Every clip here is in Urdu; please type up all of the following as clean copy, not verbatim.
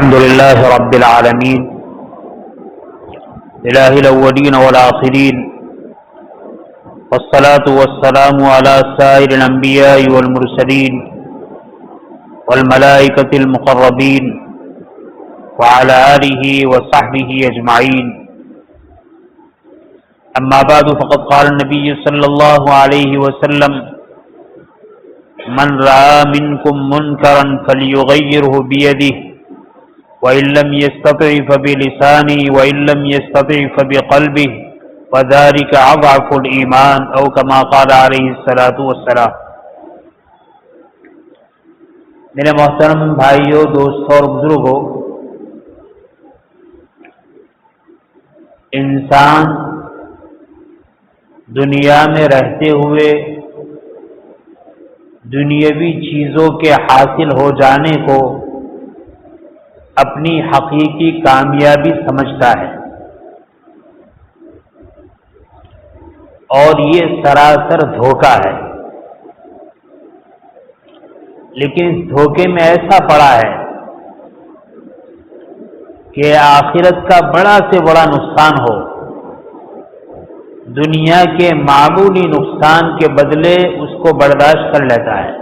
الحمد لله رب العالمين إله الأولين والآخرين والصلاة والسلام على سائر الأنبياء والمرسلين والملائكة المقربين وعلى آله وصحبه أجمعين. أما بعد فقد قال النبي صلى الله عليه وسلم: من رأى منكم منكرا فليغيره بيده وإن لم يستطع فبلسانه وإن لم يستطع فبقلبه وذلك أضعف الإيمان أو كما قال عليه الصلاة والسلام. میرے محترم بھائیوں، دوستوں اور بزرگوں، انسان دنیا میں رہتے ہوئے دنیاوی چیزوں کے حاصل ہو جانے کو اپنی حقیقی کامیابی سمجھتا ہے، اور یہ سراسر دھوکہ ہے. لیکن اس دھوکے میں ایسا پڑا ہے کہ آخرت کا بڑا سے بڑا نقصان ہو، دنیا کے معمولی نقصان کے بدلے اس کو برداشت کر لیتا ہے،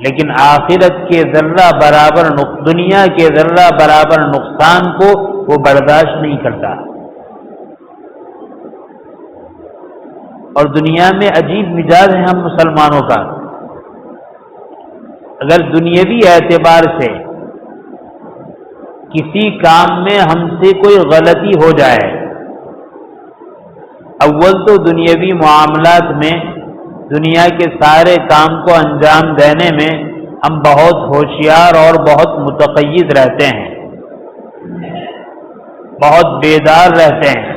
لیکن آخرت کے ذرہ برابر دنیا کے ذرہ برابر نقصان کو وہ برداشت نہیں کرتا. اور دنیا میں عجیب مزاج ہے ہم مسلمانوں کا. اگر دنیاوی اعتبار سے کسی کام میں ہم سے کوئی غلطی ہو جائے، اول تو دنیاوی معاملات میں دنیا کے سارے کام کو انجام دینے میں ہم بہت ہوشیار اور بہت متقید رہتے ہیں، بہت بیدار رہتے ہیں،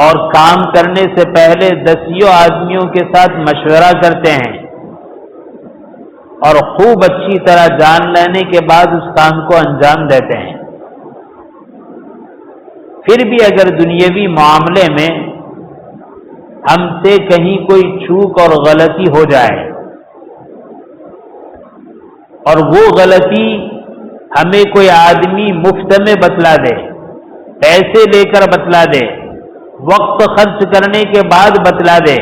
اور کام کرنے سے پہلے 10 آدمیوں کے ساتھ مشورہ کرتے ہیں، اور خوب اچھی طرح جان لینے کے بعد اس کام کو انجام دیتے ہیں. پھر بھی اگر دنیاوی معاملے میں ہم سے کہیں کوئی چوک اور غلطی ہو جائے، اور وہ غلطی ہمیں کوئی آدمی مفت میں بتلا دے، پیسے لے کر بتلا دے، وقت خرچ کرنے کے بعد بتلا دے،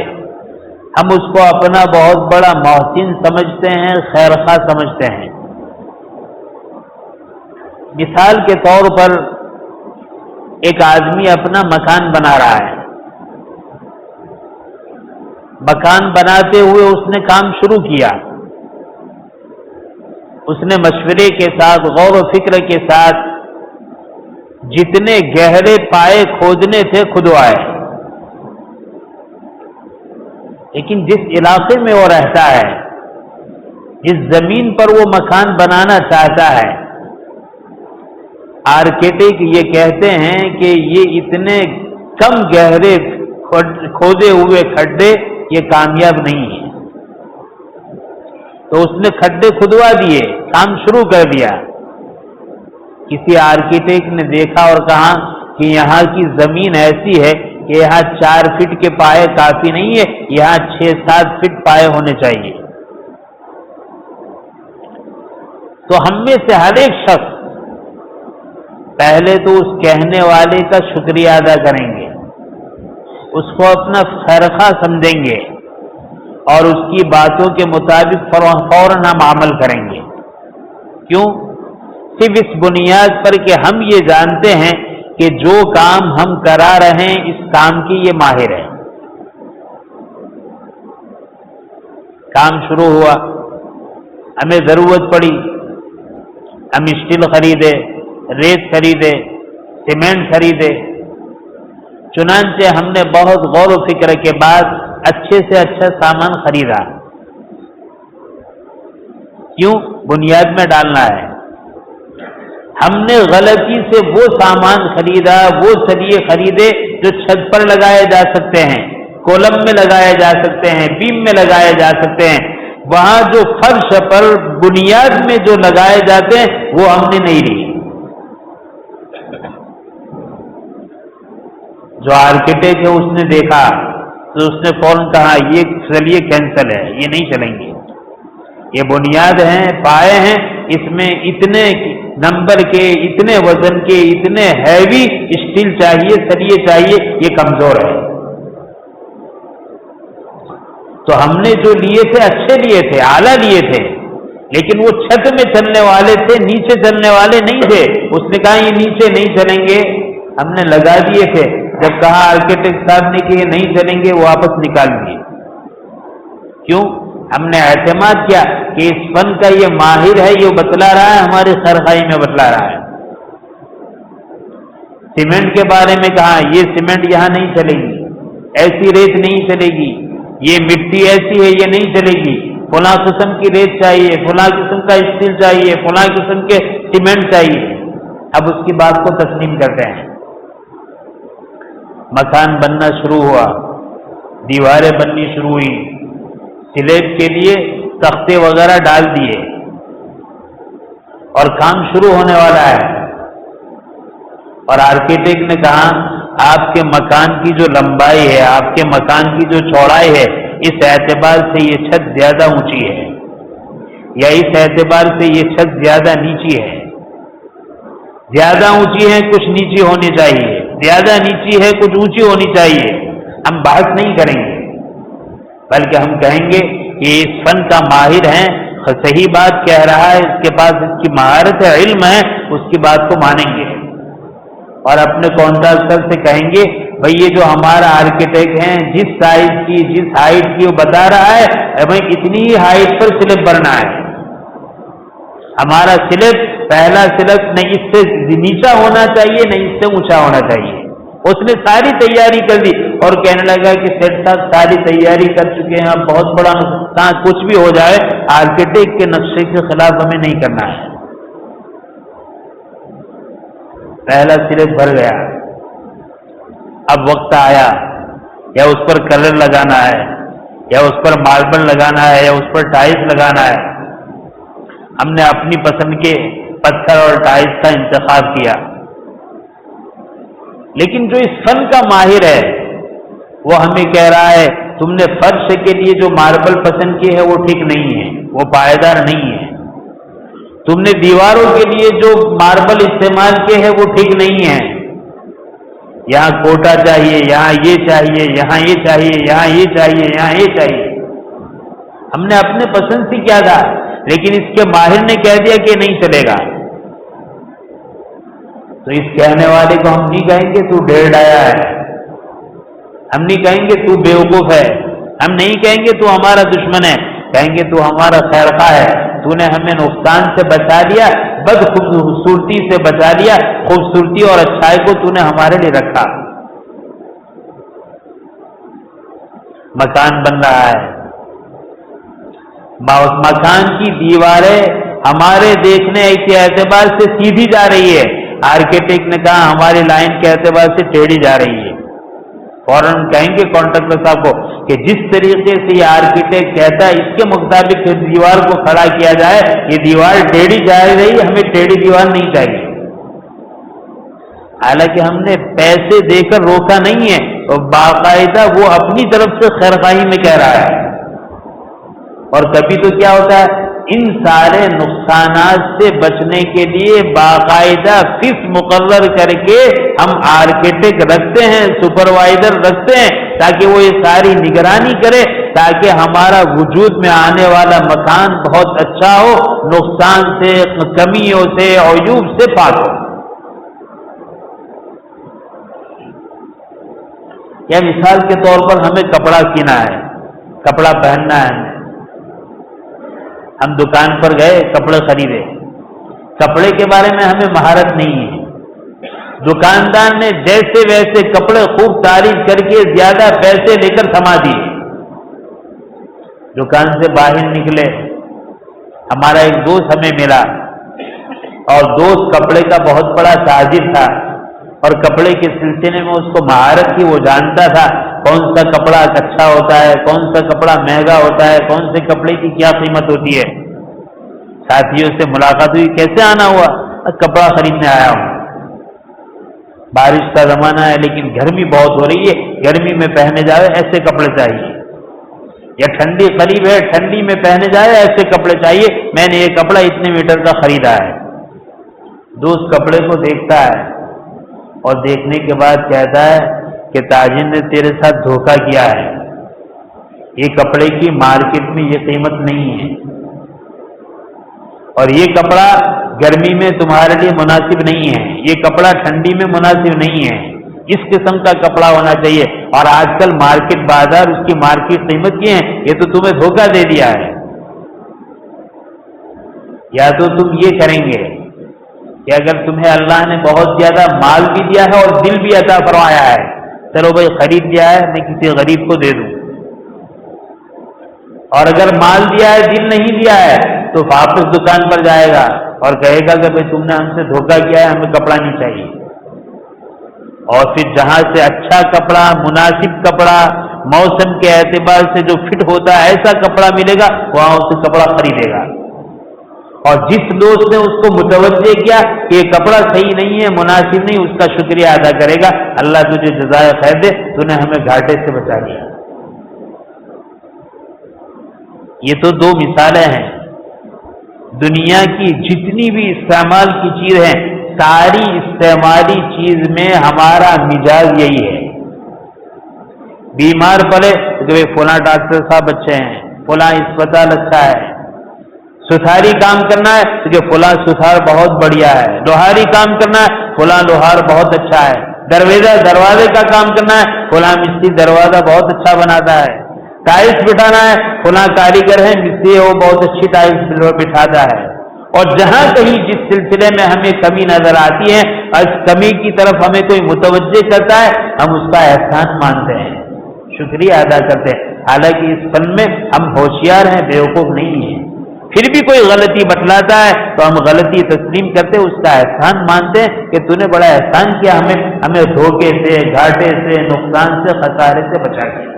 ہم اس کو اپنا بہت بڑا محسن سمجھتے ہیں، خیرخواہ سمجھتے ہیں. مثال کے طور پر ایک آدمی اپنا مکان بنا رہا ہے. مکان بناتے ہوئے اس نے کام شروع کیا. اس نے مشورے کے ساتھ، غور و فکر کے ساتھ جتنے گہرے پائے کھودنے تھے کھدوائے. لیکن جس علاقے میں وہ رہتا ہے، جس زمین پر وہ مکان بنانا چاہتا ہے، آرکیٹیکٹ یہ کہتے ہیں کہ یہ اتنے کم گہرے کھودے ہوئے کھڈے یہ کامیاب نہیں ہے. تو اس نے کھڈے کھدوا دیے، کام شروع کر دیا. کسی آرکیٹیکٹ نے دیکھا اور کہا کہ یہاں کی زمین ایسی ہے کہ یہاں 4 فٹ کے پائے کافی نہیں ہے، یہاں 6-7 فٹ پائے ہونے چاہیے. تو ہم میں سے ہر ایک شخص پہلے تو اس کہنے والے کا شکریہ ادا کریں گے، اس کو اپنا خیرخواہ سمجھیں گے، اور اس کی باتوں کے مطابق فوراً ہم عمل کریں گے. کیوں؟ صرف اس بنیاد پر کہ ہم یہ جانتے ہیں کہ جو کام ہم کرا رہے ہیں اس کام کی یہ ماہر ہے. کام شروع ہوا، ہمیں ضرورت پڑی، ہم اسٹیل خریدے، ریت خریدے، سیمنٹ خریدے. چنانچہ ہم نے بہت غور و فکر کے بعد اچھے سے اچھا سامان خریدا. کیوں؟ بنیاد میں ڈالنا ہے. ہم نے غلطی سے وہ سامان خریدا، وہ سلیے خریدے جو چھت پر لگائے جا سکتے ہیں، کولم میں لگائے جا سکتے ہیں، بیم میں لگائے جا سکتے ہیں. وہاں جو فرش پر بنیاد میں جو لگائے جاتے ہیں وہ ہم نے نہیں لی. جو آرکیٹیکٹ ہے اس نے دیکھا تو اس نے فوراً کہا یہ چلیے کینسل ہے، یہ نہیں چلیں گے. یہ بنیاد ہیں، پائے ہیں، اس میں اتنے نمبر کے، اتنے وزن کے، اتنے ہیوی اسٹیل چاہیے، سریے چاہیے، یہ کمزور ہے۔ تو ہم نے جو لیے تھے اچھے لیے تھے، اعلیٰ لیے تھے، لیکن وہ چھت میں چلنے والے تھے، نیچے چلنے والے نہیں تھے۔ اس نے کہا یہ نیچے نہیں چلیں گے، ہم نے لگا دیے تھے، جب کہا آرکیٹیکٹ صاحب نے کہ یہ نہیں چلیں گے، وہ واپس نکال دیے۔ کیوں؟ ہم نے اعتماد کیا کہ اس فن کا یہ ماہر ہے، یہ بتلا رہا ہے، ہماری خیرخواہی میں بتلا رہا ہے۔ سیمنٹ کے بارے میں کہا یہ سیمنٹ یہاں نہیں چلے گی، ایسی ریت نہیں چلے گی، یہ مٹی ایسی ہے یہ نہیں چلے گی، فلاں قسم کی ریت چاہیے، فلاں قسم کا اسٹیل چاہیے، فلاں قسم کے سیمنٹ چاہیے۔ اب اس کی بات کو تسلیم کرتے ہیں۔ مکان بننا شروع ہوا، دیواریں بننی شروع ہوئی، سلیب کے لیے تختے وغیرہ ڈال دیے اور کام شروع ہونے والا ہے۔ اور آرکیٹیکٹ نے کہا آپ کے مکان کی جو لمبائی ہے، آپ کے مکان کی جو چوڑائی ہے، اس اعتبار سے یہ چھت زیادہ اونچی ہے یا اس اعتبار سے یہ چھت زیادہ نیچی ہے۔ زیادہ اونچی ہے، کچھ نیچی ہونی چاہیے، زیادہ نیچی ہے، کچھ اونچی ہونی چاہیے۔ ہم بحث نہیں کریں گے، بلکہ ہم کہیں گے کہ اس فن کا ماہر ہے، صحیح بات کہہ رہا ہے، اس کے پاس اس کی مہارت ہے، علم ہے، اس کی بات کو مانیں گے۔ اور اپنے کانٹریکٹر سے کہیں گے بھئی یہ جو ہمارا آرکیٹیکٹ ہے، جس سائز کی، جس ہائٹ کی وہ بتا رہا ہے، بھئی اتنی ہی ہائٹ پر سلب بننا ہے۔ ہمارا سلب، پہلا سلب نہ اس سے نیچا ہونا چاہیے، نہ اس سے اونچا ہونا چاہیے۔ اس نے ساری تیاری کر دی اور کہنے لگا کہ سیٹ صاحب ساری تیاری کر چکے ہیں، اب بہت بڑا نقصان کچھ بھی ہو جائے، آرکیٹیکٹ کے نقشے کے خلاف ہمیں نہیں کرنا ہے۔ پہلا سلب بھر گیا، اب وقت آیا یا اس پر کلر لگانا ہے، یا اس پر ماربل لگانا ہے، یا اس پر ٹائلس لگانا ہے۔ ہم نے اپنی پسند کے پتھر اور ٹائلس کا انتخاب کیا، لیکن جو اس فن کا ماہر ہے وہ ہمیں کہہ رہا ہے تم نے فرش کے لیے جو ماربل پسند کی ہے وہ ٹھیک نہیں ہے، وہ پائیدار نہیں ہے۔ تم نے دیواروں کے لیے جو ماربل استعمال کیے ہیں وہ ٹھیک نہیں ہے، یہاں کوٹا چاہیے، یہاں یہ چاہیے، یہاں یہ چاہیے، یہاں یہ چاہیے، یہاں یہ چاہیے۔ ہم نے اپنے پسند سے کیا تھا، لیکن اس کے ماہر نے کہہ دیا کہ نہیں چلے گا، تو اس کہنے والے کو ہم نہیں کہیں گے تو ڈھیر ڈایا ہے، ہم نہیں کہیں گے تو بیوقوف ہے، ہم نہیں کہیں گے تو ہمارا دشمن ہے، کہیں گے تو ہمارا خیرخواہ ہے، تو نے ہمیں نقصان سے بچا لیا، بد خوبصورتی سے بچا لیا، خوبصورتی اور اچھائی کو تو نے ہمارے لیے رکھا۔ مکان بن رہا ہے، مکان کی دیواریں ہمارے دیکھنے کے اعتبار سے سیدھی جا رہی ہے، آرکیٹیکٹ نے کہا ہماری لائن کے اعتبار سے ٹیڑھی جا رہی ہے۔ فوراً کہیں گے کانٹریکٹر صاحب کو کہ جس طریقے سے یہ آرکیٹیکٹ کہتا ہے اس کے مطابق دیوار کو کھڑا کیا جائے، یہ دیوار ٹیڑھی جا رہی ہے، ہمیں ٹیڑھی دیوار نہیں چاہیے۔ حالانکہ ہم نے پیسے دے کر روکا نہیں ہے، اور باقاعدہ وہ اپنی طرف سے خیرخواہی میں کہہ رہا ہے۔ اور کبھی تو کیا ہوتا ہے، ان سارے نقصانات سے بچنے کے لیے باقاعدہ فیس مقرر کر کے ہم آرکیٹیکٹ رکھتے ہیں، سپروائزر رکھتے ہیں، تاکہ وہ یہ ساری نگرانی کرے، تاکہ ہمارا وجود میں آنے والا مکان بہت اچھا ہو، نقصان سے، کمیوں سے، عیوب سے پاک ہو۔ یا مثال کے طور پر ہمیں کپڑا سینا ہے، کپڑا پہننا ہے، ہم دکان پر گئے، کپڑے خریدے، کپڑے کے بارے میں ہمیں مہارت نہیں ہے، دکاندار نے جیسے ویسے کپڑے خوب تعریف کر کے زیادہ پیسے لے کر تھما دیے۔ دکان سے باہر نکلے، ہمارا ایک دوست ہمیں ملا، اور دوست کپڑے کا بہت بڑا تاجر تھا، اور کپڑے کے سلسلے میں اس کو مہارت تھی، وہ جانتا تھا کون سا کپڑا اچھا ہوتا ہے، کون سا کپڑا مہنگا ہوتا ہے، کون سے کپڑے کی کیا قیمت ہوتی ہے۔ ساتھیوں سے ملاقات ہوئی، کیسے آنا ہوا؟ کپڑا خریدنے آیا ہوں، بارش کا زمانہ ہے لیکن گرمی بہت ہو رہی ہے، گرمی میں پہنے جائے ایسے کپڑے چاہیے۔ یا ٹھنڈی قریب ہے ٹھنڈی میں پہنے جائے ایسے کپڑے چاہیے، میں نے یہ کپڑا اتنے میٹر کا خریدا ہے، دوست کپڑے کو دیکھتا ہے اور دیکھنے کے بعد کہتا ہے کہ تاجر نے تیرے ساتھ دھوکہ کیا ہے، یہ کپڑے کی مارکیٹ میں یہ قیمت نہیں ہے، اور یہ کپڑا گرمی میں تمہارے لیے مناسب نہیں ہے، یہ کپڑا ٹھنڈی میں مناسب نہیں ہے، اس قسم کا کپڑا ہونا چاہیے، اور آج کل مارکیٹ بازار اس کی مارکیٹ قیمت کی ہے، یہ تو تمہیں دھوکہ دے دیا ہے۔ یا تو تم یہ کریں گے کہ اگر تمہیں اللہ نے بہت زیادہ مال بھی دیا ہے اور دل بھی عطا فرمایا ہے، چلو بھائی خرید دیا ہے میں کسی غریب کو دے دوں، اور اگر مال دیا ہے دل نہیں دیا ہے تو واپس دکان پر جائے گا اور کہے گا کہ بھائی تم نے ہم سے دھوکہ کیا ہے، ہمیں کپڑا نہیں چاہیے، اور پھر جہاں سے اچھا کپڑا مناسب کپڑا موسم کے اعتبار سے جو فٹ ہوتا ہے ایسا کپڑا ملے گا وہاں اسے کپڑا خریدے گا، اور جس دوست نے اس کو متوجہ کیا کہ یہ کپڑا صحیح نہیں ہے مناسب نہیں، اس کا شکریہ ادا کرے گا، اللہ تجھے جزائے خیر دے، تو نے ہمیں گھاٹے سے بچا لیا۔ یہ تو دو مثالیں ہیں، دنیا کی جتنی بھی استعمال کی چیز ہیں ساری استعمالی چیز میں ہمارا مزاج یہی ہے، بیمار پڑے تو فلاں ڈاکٹر صاحب اچھے ہیں، فلاں اسپتال اچھا ہے، سثاری کام کرنا ہے تو فلاں سثار بہت بڑھیا ہے، لوہاری کام کرنا ہے فلاں لوہار بہت اچھا ہے، دروازے کا کام کرنا ہے فلاں مستری دروازہ بہت اچھا بناتا ہے، ٹائلس بٹھانا ہے فلاں کاریگر ہے مستری وہ بہت اچھی ٹائلس بٹھاتا ہے، اور جہاں کہیں جس سلسلے میں ہمیں کمی نظر آتی ہے اس کمی کی طرف ہمیں کوئی متوجہ کرتا ہے ہم اس کا احسان مانتے ہیں، شکریہ ادا کرتے ہیں، حالانکہ اس فن میں ہم ہوشیار ہیں بیوقوف نہیں ہیں، پھر بھی کوئی غلطی بتلاتا ہے تو ہم غلطی تسلیم کرتے اس کا احسان مانتے ہیں کہ تو نے بڑا احسان کیا ہمیں دھوکے سے گھاٹے سے نقصان سے خسارے سے بچا دیا۔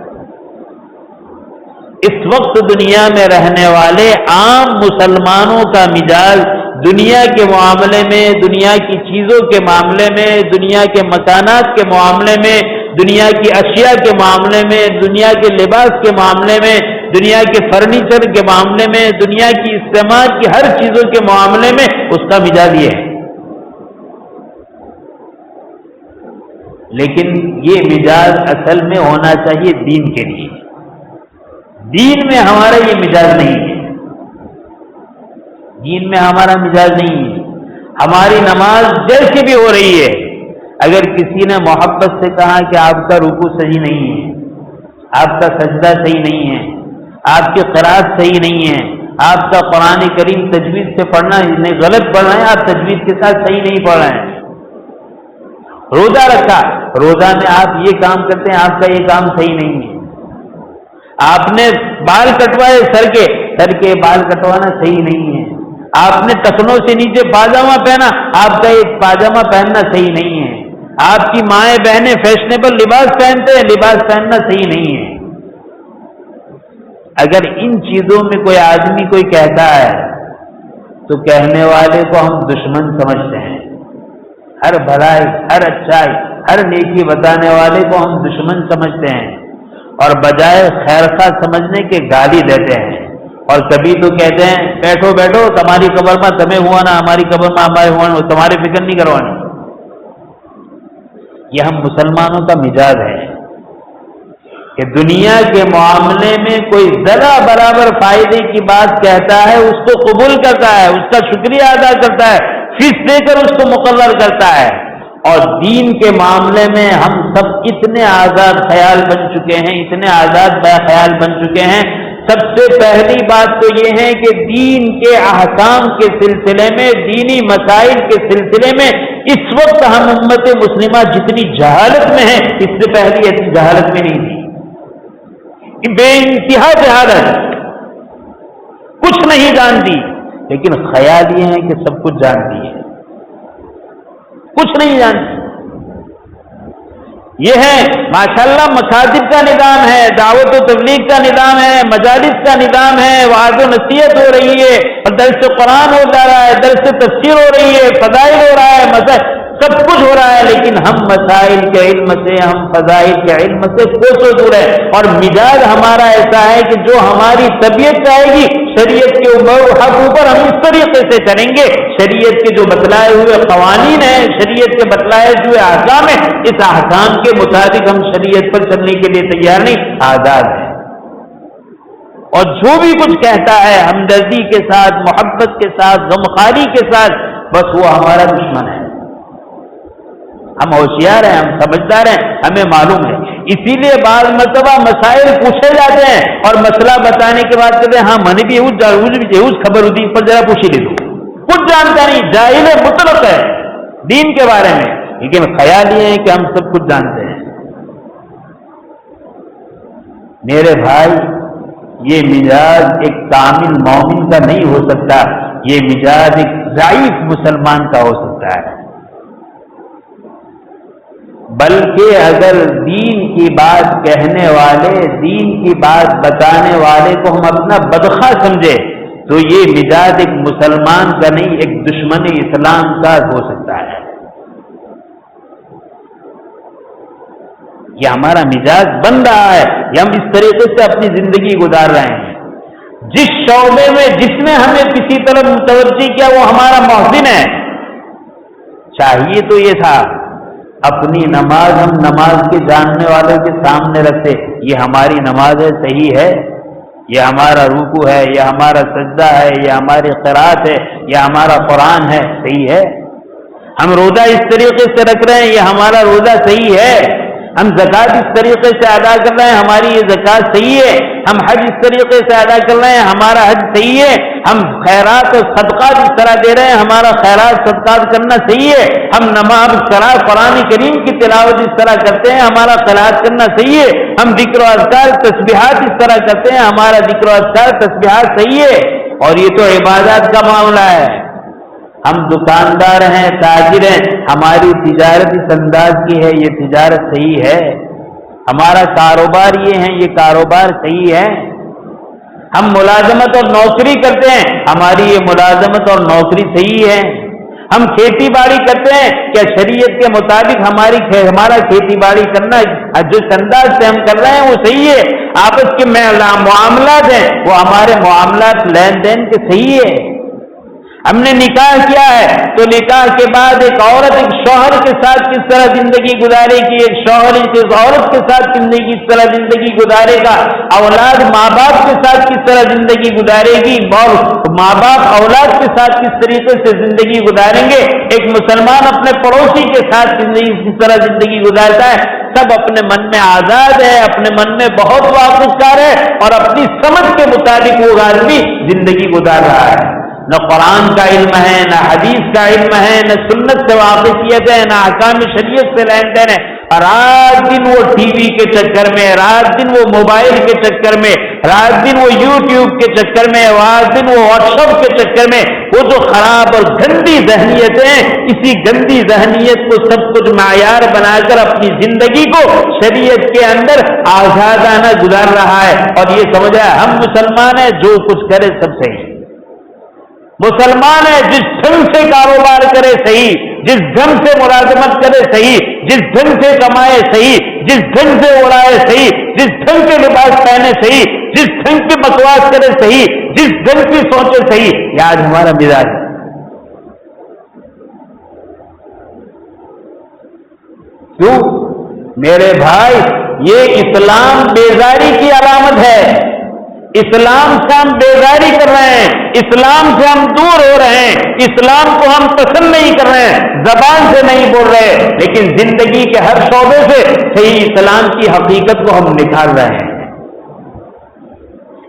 اس وقت دنیا میں رہنے والے عام مسلمانوں کا مزاج دنیا کے معاملے میں، دنیا کی چیزوں کے معاملے میں، دنیا کے مکانات کے معاملے میں، دنیا کی اشیاء کے معاملے میں، دنیا کے لباس کے معاملے میں، دنیا کے فرنیچر کے معاملے میں، دنیا کی استعمال کی ہر چیزوں کے معاملے میں اس کا مزاج یہ ہے، لیکن یہ مزاج اصل میں ہونا چاہیے دین کے لیے، دین میں ہمارا یہ مزاج نہیں ہے، دین میں ہمارا مزاج نہیں ہے، ہماری نماز جیسی بھی ہو رہی ہے اگر کسی نے محبت سے کہا کہ آپ کا رکوع صحیح نہیں ہے، آپ کا سجدہ صحیح نہیں ہے، آپ کی قرات صحیح نہیں ہے، آپ کا قرآن کریم تجوید سے پڑھنا غلط پڑھ رہے ہیں، آپ تجوید کے ساتھ صحیح نہیں پڑھ رہے ہیں، روزہ رکھا روزہ میں آپ یہ کام کرتے ہیں آپ کا یہ کام صحیح نہیں ہے، آپ نے بال کٹوائے سر کے بال کٹوانا صحیح نہیں ہے، آپ نے ٹخنوں سے نیچے پاجامہ پہنا آپ کا یہ پاجامہ پہننا صحیح نہیں ہے، آپ کی مائیں بہنیں فیشنیبل لباس پہنتے ہیں لباس پہننا صحیح نہیں ہے۔ اگر ان چیزوں میں کوئی آدمی کوئی کہتا ہے تو کہنے والے کو ہم دشمن سمجھتے ہیں، ہر بھلائی ہر اچھائی ہر نیکی بتانے والے کو ہم دشمن سمجھتے ہیں، اور بجائے خیر خواہ سمجھنے کے گالی دیتے ہیں، اور کبھی تو کہتے ہیں بیٹھو بیٹھو تمہاری قبر میں تمہیں ہوا نا ہماری قبر میں ہمارے ہوا نا تمہاری فکر نہیں کروانی۔ یہ ہم مسلمانوں کا مزاج ہے کہ دنیا کے معاملے میں کوئی ذرا برابر فائدے کی بات کہتا ہے اس کو قبول کرتا ہے، اس کا شکریہ ادا کرتا ہے، فیس دے کر اس کو مقرر کرتا ہے، اور دین کے معاملے میں ہم سب اتنے آزاد خیال بن چکے ہیں، اتنے آزاد خیال بن چکے ہیں۔ سب سے پہلی بات تو یہ ہے کہ دین کے احکام کے سلسلے میں، دینی مسائل کے سلسلے میں اس وقت ہم امت مسلمہ جتنی جہالت میں ہیں اس سے پہلی ایسی جہالت میں نہیں تھی، بے انتہا جہالت، کچھ نہیں جانتی، لیکن خیال یہ ہے کہ سب کچھ جانتی ہے، کچھ نہیں جانتی۔ یہ ہے ماشاءاللہ مکاتب کا نظام ہے، دعوت و تبلیغ کا نظام ہے، مجالس کا نظام ہے، وعظ و نصیحت ہو رہی ہے، اور درس قرآن ہو جا رہا ہے، درس تفسیر ہو رہی ہے، فضائل ہو رہا ہے، سب کچھ ہو رہا ہے، لیکن ہم مسائل کے علم سے، ہم فضائل کے علم سے کوسوں دور ہے. اور مزاج ہمارا ایسا ہے کہ جو ہماری طبیعت چاہے گی شریعت کے حق اوپر ہم اس طریقے سے چلیں گے. شریعت کے جو بتلائے ہوئے قوانین ہیں، شریعت کے بتلائے ہوئے احکام ہیں، اس احکام کے مطابق ہم شریعت پر چلنے کے لیے تیار نہیں، آزاد ہیں. اور جو بھی کچھ کہتا ہے ہمدردی کے ساتھ، محبت کے ساتھ، غمخواری کے ساتھ، بس وہ ہمارا دشمن ہے. ہم ہوشیار ہیں، ہم سمجھدار ہیں، ہمیں معلوم ہے. اسی لیے بعض مرتبہ مسائل پوچھے جاتے ہیں اور مسئلہ بتانے کے بعد کہتے ہیں ہاں میں نے بھی خبر ہوتی پر ذرا پوچھ لے دو. کچھ جانتا نہیں، جاہل مطلق ہے دین کے بارے میں، لیکن خیال یہ ہے کہ ہم سب کچھ جانتے ہیں. میرے بھائی، یہ مزاج ایک کامل مومن کا نہیں ہو سکتا، یہ مزاج ایک ضعیف مسلمان کا ہو سکتا ہے. بلکہ اگر دین کی بات کہنے والے، دین کی بات بتانے والے کو ہم اپنا بدخواہ سمجھے تو یہ مزاج ایک مسلمان کا نہیں، ایک دشمن اسلام کا ہو سکتا ہے. یہ ہمارا مزاج بن رہا ہے، یہ ہم اس طریقے سے اپنی زندگی گزار رہے ہیں. جس شعبے میں جس نے ہمیں کسی طرف متوجہ کیا وہ ہمارا محسن ہے. چاہیے تو یہ تھا اپنی نماز ہم نماز کے جاننے والوں کے سامنے رکھتے، یہ ہماری نماز ہے، صحیح ہے، یہ ہمارا رکوع ہے، یہ ہمارا سجدہ ہے، یہ ہماری قرات ہے، یہ ہمارا قرآن ہے، صحیح ہے. ہم روزہ اس طریقے سے رکھ رہے ہیں، یہ ہمارا روزہ صحیح ہے. ہم زکوٰۃ اس طریقے سے ادا کر رہے ہیں، ہماری یہ زکوٰۃ صحیح ہے. ہم حج اس طریقے سے ادا کر رہے ہیں، ہمارا حج صحیح ہے. ہم خیرات اور صدقات اس طرح دے رہے ہیں، ہمارا خیرات صدقات کرنا صحیح ہے. ہم نماز قرآن کریم کی تلاوت اس طرح کرتے ہیں، ہمارا قرات کرنا صحیح ہے. ہم ذکر و اذکار تسبیحات اس طرح کرتے ہیں، ہمارا ذکر و اذکار تسبیحات صحیح ہے. اور یہ تو عبادات کا معاملہ ہے. ہم دکاندار ہیں، تاجر ہیں، ہماری تجارت اس انداز کی ہے، یہ تجارت صحیح ہے. ہمارا کاروبار یہ ہے، یہ کاروبار صحیح ہے. ہم ملازمت اور نوکری کرتے ہیں، ہماری یہ ملازمت اور نوکری صحیح ہے. ہم کھیتی باڑی کرتے ہیں، کیا شریعت کے مطابق ہمارا کھیتی باڑی کرنا جس انداز سے ہم کر رہے ہیں وہ صحیح ہے. آپس کے معاملات ہیں وہ ہمارے معاملات لین دین کے صحیح ہے. ہم نے نکاح کیا ہے تو نکاح کے بعد ایک عورت ایک شوہر کے ساتھ کس طرح زندگی گزارے گی، ایک شوہر اس عورت کے ساتھ کس طرح زندگی گزارے گا، اولاد ماں باپ کے ساتھ کس طرح زندگی گزارے گی، اور ماں باپ اولاد کے ساتھ کس طریقے سے زندگی گزاریں گے، ایک مسلمان اپنے پڑوسی کے ساتھ کس طرح زندگی گزارتا ہے، سب اپنے من میں آزاد ہے، اپنے من میں بہت واقفدار ہے اور اپنی سمجھ کے مطابق وہ آدمی زندگی گزار رہا ہے. نہ قرآن کا علم ہے، نہ حدیث کا علم ہے، نہ سنت سے واقفیت ہے، نہ احکام شریعت سے لین دین ہے. رات دن وہ ٹی وی کے چکر میں، رات دن وہ موبائل کے چکر میں، رات دن وہ یوٹیوب کے چکر میں، رات دن وہ واٹس ایپ کے چکر میں، وہ جو خراب اور گندی ذہنیتیں، اسی گندی ذہنیت کو سب کچھ معیار بنا کر اپنی زندگی کو شریعت کے اندر آزادانہ گزار رہا ہے. اور یہ سمجھا ہم مسلمان ہیں، جو کچھ کرے سب صحیح. مسلمان ہے جس ڈھنگ سے کاروبار کرے صحیح، جس ڈھنگ سے ملازمت کرے صحیح، جس ڈھنگ سے کمائے صحیح، جس ڈھنگ سے اڑائے صحیح، جس ڈھنگ کے لباس پہنے صحیح، جس ڈھنگ کی بکواس کرے صحیح، جس ڈھنگ کی سوچے صحیح. یہ آج ہمارا مزاج ہے. کیوں میرے بھائی؟ یہ اسلام بیزاری کی علامت ہے. اسلام سے ہم بیزاری کر رہے ہیں، اسلام سے ہم دور ہو رہے ہیں، اسلام کو ہم پسند نہیں کر رہے ہیں، زبان سے نہیں بول رہے، لیکن زندگی کے ہر شعبے سے صحیح اسلام کی حقیقت کو ہم نکال رہے ہیں.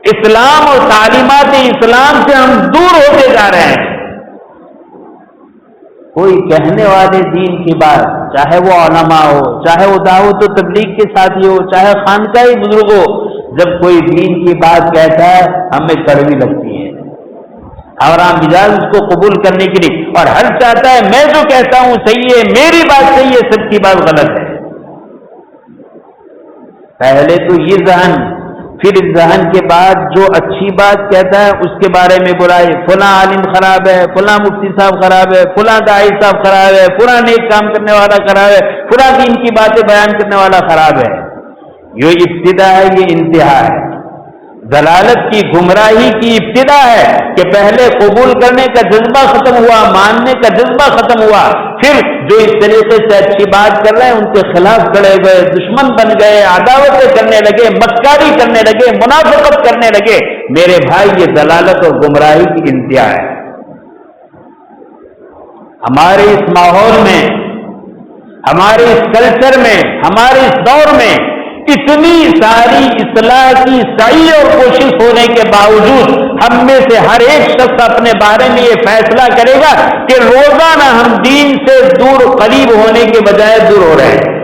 اسلام اور تعلیمات اسلام سے ہم دور ہوتے جا رہے ہیں. کوئی کہنے والے دین کی بات، چاہے وہ علماء ہو، چاہے وہ دعوت و تبلیغ کے ساتھی ہو، چاہے خانقاہی بزرگ ہو، جب کوئی دین کی بات کہتا ہے ہمیں کڑوی لگتی ہے. ہمارا مزاج اس کو قبول کرنے کے لیے، اور ہر چاہتا ہے میں جو کہتا ہوں صحیح ہے، میری بات صحیح ہے، سب کی بات غلط ہے. پہلے تو یہ ذہن پھر ذہن کے بعد جو اچھی بات کہتا ہے اس کے بارے میں برائی، فلاں عالم خراب ہے، فلاں مفتی صاحب خراب ہے، فلاں داعی صاحب خراب ہے، فلاں نیک کام کرنے والا خراب ہے، فلاں دین کی باتیں بیان کرنے والا خراب ہے. یہ ابتدا ہے، یہ انتہا ہے. ضلالت کی، گمراہی کی ابتدا ہے کہ پہلے قبول کرنے کا جذبہ ختم ہوا، ماننے کا جذبہ ختم ہوا، پھر جو اس طریقے سے اچھی بات کر رہے ہیں ان کے خلاف کھڑے گئے، دشمن بن گئے، عداوتیں کرنے لگے، مکاری کرنے لگے، منافقت کرنے لگے. میرے بھائی یہ ضلالت اور گمراہی کی انتہا ہے. ہمارے اس ماحول میں، ہمارے اس کلچر میں، ہمارے اس دور میں اتنی ساری اصلاح کی سعی اور کوشش ہونے کے باوجود ہم میں سے ہر ایک شخص اپنے بارے میں یہ فیصلہ کرے گا کہ روزانہ ہم دین سے دور قریب ہونے کے بجائے دور ہو رہے ہیں،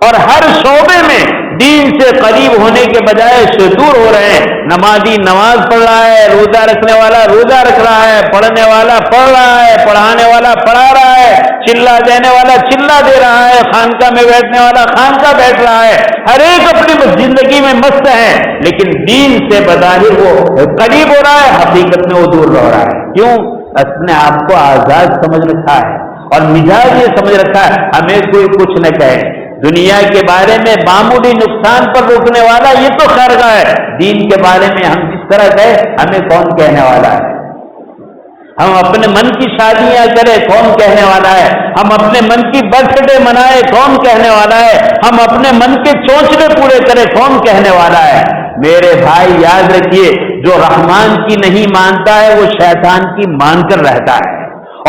اور ہر شعبے میں دین سے قریب ہونے کے بجائے سے دور ہو رہے ہیں. نمازی نماز پڑھ رہا ہے، روزہ رکھنے والا روزہ رکھ رہا ہے، پڑھنے والا پڑھ رہا ہے، پڑھانے والا پڑھا رہا ہے، چلا دینے والا چلا دے رہا ہے، خانقاہ میں بیٹھنے والا خانقاہ بیٹھ رہا ہے. ہر ایک اپنی زندگی میں مست ہے، لیکن دین سے بظاہر وہ قریب ہو رہا ہے، حقیقت میں وہ دور رہ رہا ہے. کیوں؟ اپنے آپ کو آزاد سمجھ رکھا ہے اور مزاج یہ سمجھ رکھا ہے ہمیں کوئی کچھ نہ کہے. دنیا کے بارے میں معمولی نقصان پر روکنے والا یہ تو خرگاہ ہے، دین کے بارے میں ہم جس طرح کہے ہمیں کون کہنے والا ہے. ہم اپنے من کی شادیاں کریں کون کہنے والا ہے، ہم اپنے من کی برتھ ڈے منائے کون کہنے والا ہے، ہم اپنے من کے چونچلے پورے کریں کون کہنے والا ہے. میرے بھائی یاد رکھیے، جو رحمان کی نہیں مانتا ہے وہ شیطان کی مان کر رہتا ہے،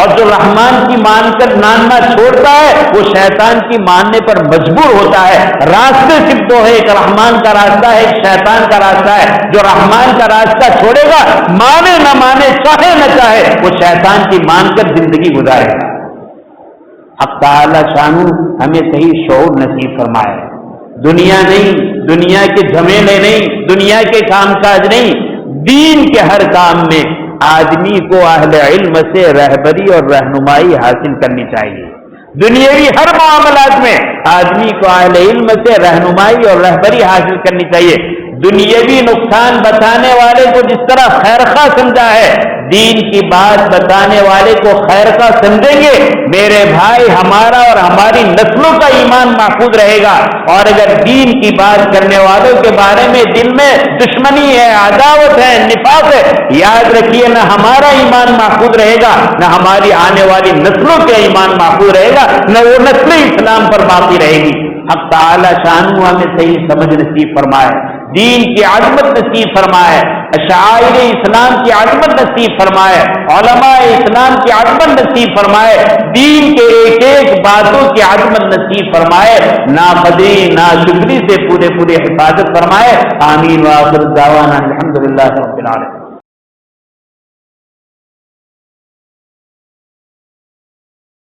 اور جو رحمان کی مان کر ماننا چھوڑتا ہے وہ شیطان کی ماننے پر مجبور ہوتا ہے. راستے صرف دو ہے، ایک رحمان کا راستہ ہے، ایک شیطان کا راستہ ہے. جو رحمان کا راستہ چھوڑے گا، مانے نہ مانے، چاہے نہ چاہے، وہ شیطان کی مان کر زندگی گزارے گا. اب تعالی شانو ہمیں صحیح شعور نصیب فرمائے. دنیا نہیں، دنیا کے جھمیلے نہیں، دنیا کے کام کاج نہیں، دین کے ہر کام میں آدمی کو اہل علم سے رہبری اور رہنمائی حاصل کرنی چاہیے. دنیاوی ہر معاملات میں آدمی کو اہل علم سے رہنمائی اور رہبری حاصل کرنی چاہیے. دنیاوی نقصان بتانے والے کو جس طرح خیرخواہ سمجھا ہے، دین کی بات بتانے والے کو خیرخواہ سمجھیں گے، میرے بھائی ہمارا اور ہماری نسلوں کا ایمان محفوظ رہے گا. اور اگر دین کی بات کرنے والوں کے بارے میں دل میں دشمنی ہے، عداوت ہے، نفاق ہے، یاد رکھیے نہ ہمارا ایمان محفوظ رہے گا، نہ ہماری آنے والی نسلوں کا ایمان محفوظ رہے گا، نہ وہ نسل اسلام پر باقی رہے گی. حق تعالی شانہ ہمیں صحیح سمجھ نصیب فرمائے، دین کی عظمت نصیب فرمائے، شعائر اسلام کی عظمت نصیب فرمائے، علماء اسلام کی عظمت نصیب فرمائے، دین کے ایک ایک باتوں کی عظمت نصیب فرمائے، ناقدری ناشکری سے پورے حفاظت فرمائے. آمین. وآخر دعوانا الحمدللہ رب العالمین.